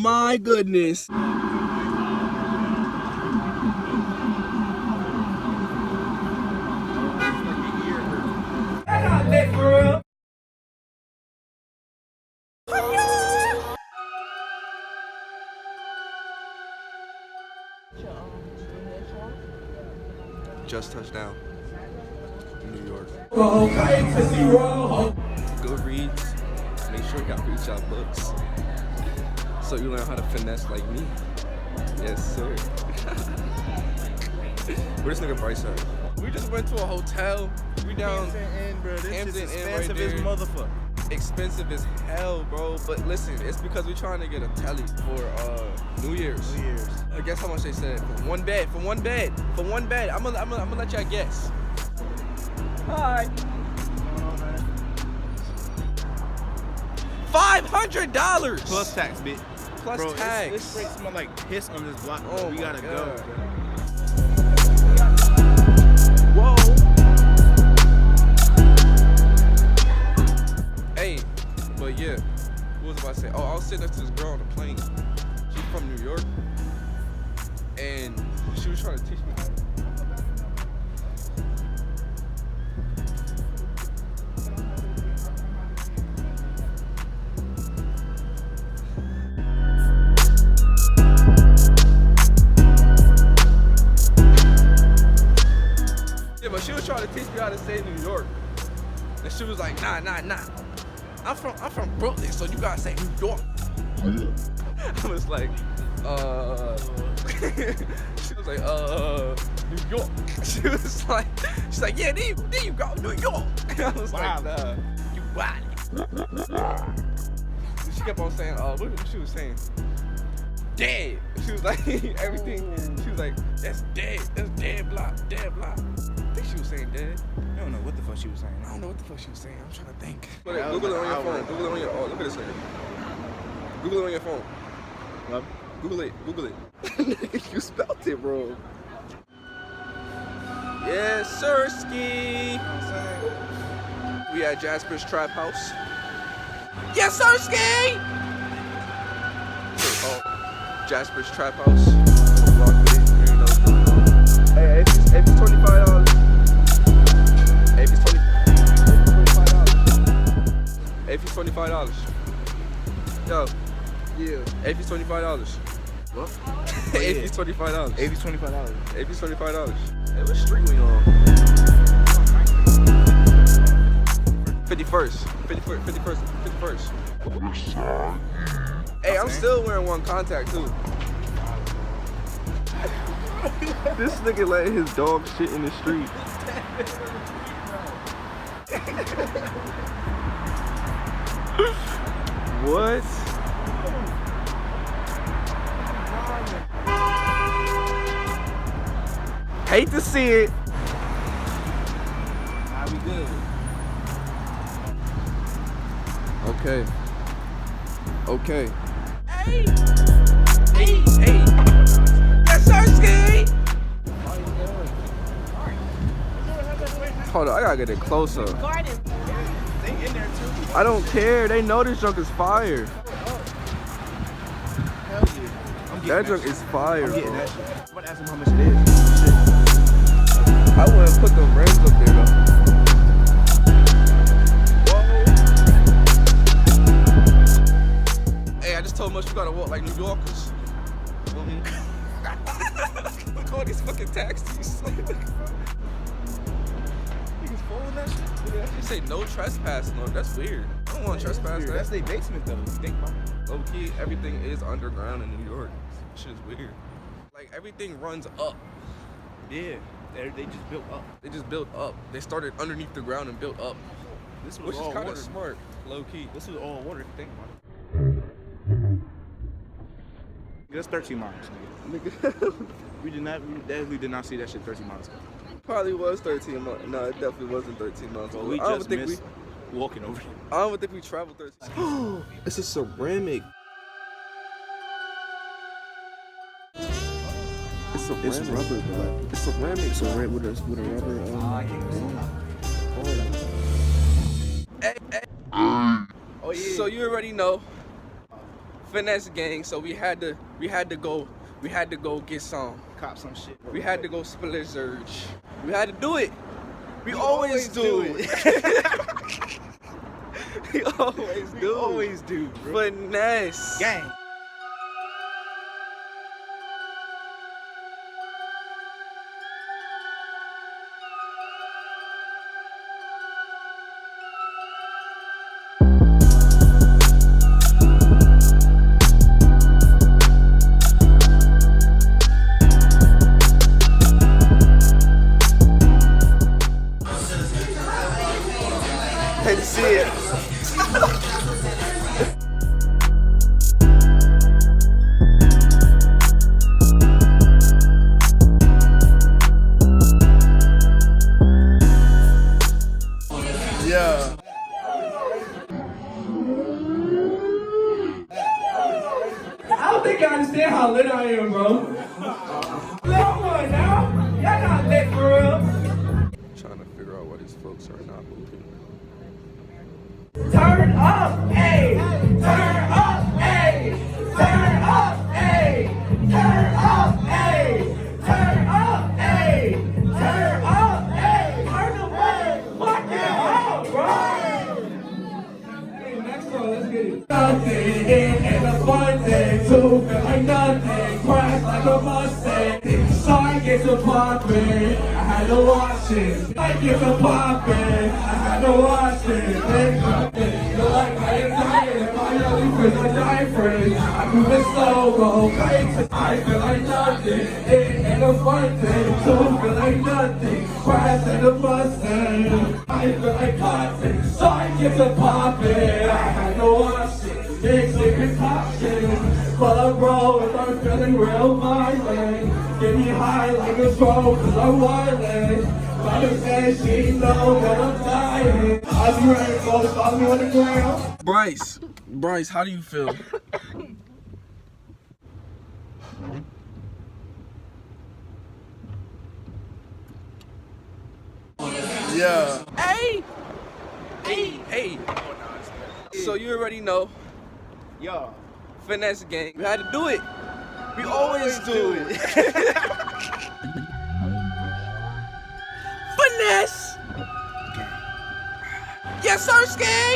my goodness. Just touched down in New York. Go reads. Make sure y'all read y'all books. So you learn how to finesse like me. Yes, sir. Where's this nigga Bryce at? We just went to a hotel. We down Hampton Inn, bro. This Hampton is Inn expensive right as there. motherfucker. Expensive as hell, bro. But listen, it's because we're trying to get a telly for New Year's. New Year's. Guess how much they said for one bed? For one bed. For one bed. I'm gonna let y'all guess. Hi. $500 Plus tax, bitch. Plus bro, tax. This straight smell like piss on this block. Bro. Oh, we gotta go. God. Bro. Whoa. Hey, but yeah, what was I about to say? Oh, I was sitting next to this girl on the plane. She's from New York, and she was trying to teach me. Yeah, but she was trying to teach me how to say New York, and she was like, nah. I'm from Brooklyn, so you gotta say New York. I was like, she was like, New York. She's like, yeah, there you go, New York. I was like, nah, you wild. She kept on saying, what she was saying? Dead. She was like, everything. She was like, that's dead block. I think she was saying dead. I don't know what the fuck she was saying. I don't know what the fuck she was saying. I'm trying to think. Yeah, Google it on your like phone. Google it on your. Oh, look at this nigga. Google it on your phone. What? Google it. You spelled it, bro. Yes, sir, ski. We at Jasper's Trap House. Yes, sir, ski. Oh, Jasper's Trap House. Hey, if it's $25. If it's $25. Yo. Yeah. If it's $25. What? If it's $25. $80's $25. If it's $25. Hey, what street we on? 51st. Hey, I'm still wearing one contact too. This nigga letting his dog shit in the street. What? Hate to see it. Nah, we good. Okay. Hey. Yes, sir, ski. Hold on, I gotta get it closer. They in there too. I don't care. They know this junk is fire. Hell yeah. That junk is fire, I'm getting bro. that shit. I'm about to ask him how much it is. I wouldn't put the rims up there though. Whoa. Hey, I just told Mush you gotta walk like New Yorkers. Look at all these fucking taxis. Niggas folding that shit? They say no trespassing. No, that's weird. I don't want to trespass that. That's their basement though. Think about it. Low key, everything is underground in New York. Shit is weird. Like everything runs up. Yeah, they just built up. They just built up. They started underneath the ground and built up. This was Which is all kind water. of smart, low key. This was all water if you think about it. That's 13 miles. Nigga. We definitely did not see that shit 13 miles ago. Probably was 13 months. No, it definitely wasn't 13 months. Well, we I don't just think missed walking over here. I don't think we traveled 13. It's a ceramic. It's rubber, bro. It's ceramic. So red with a rubber. Hey. Oh yeah. So you already know. finesse gang, so we had to go get some. Cop some shit. We had to go split surge. We had to do it. We always do it. We always do. Bro. Finesse. Gang. Had to see it. Yeah. I don't think you understand how lit I am, bro. Come on now. Y'all not lit for real. Trying to figure out why these folks are not moving. Turn up, ayy. Turn up, ayy. Turn up, ayy. Turn up, ayy. Turn up, ayy. Turn up, ayy. Turn the motherfucking up, bro. Hey, next one, let's get it. Nothing in a fun thing. To feel like nothing. Crash like a Mustang. Sorry, get to poppin'. I had to watch it. I get to poppin'. I had to watch it. Feel like I am dying. My early friends are dying friends. I'm moving slow, go crazy. I feel like nothing. It ain't a fun thing. To feel like nothing. Crash like a Mustang. I feel like cotton. Sorry, get to poppin'. I had to watch it. Big secret pop shit. But I'm rolling, I'm feeling real violent. Get me high like a stroke, cause I'm violent. Mother says she know that I'm dying. Osi Reign, follow me on the ground. Bryce, how do you feel? Yeah. Hey. So you already know. Yo. Finesse gang. We had to do it. We always do it. Finesse. Yes, sir, scan.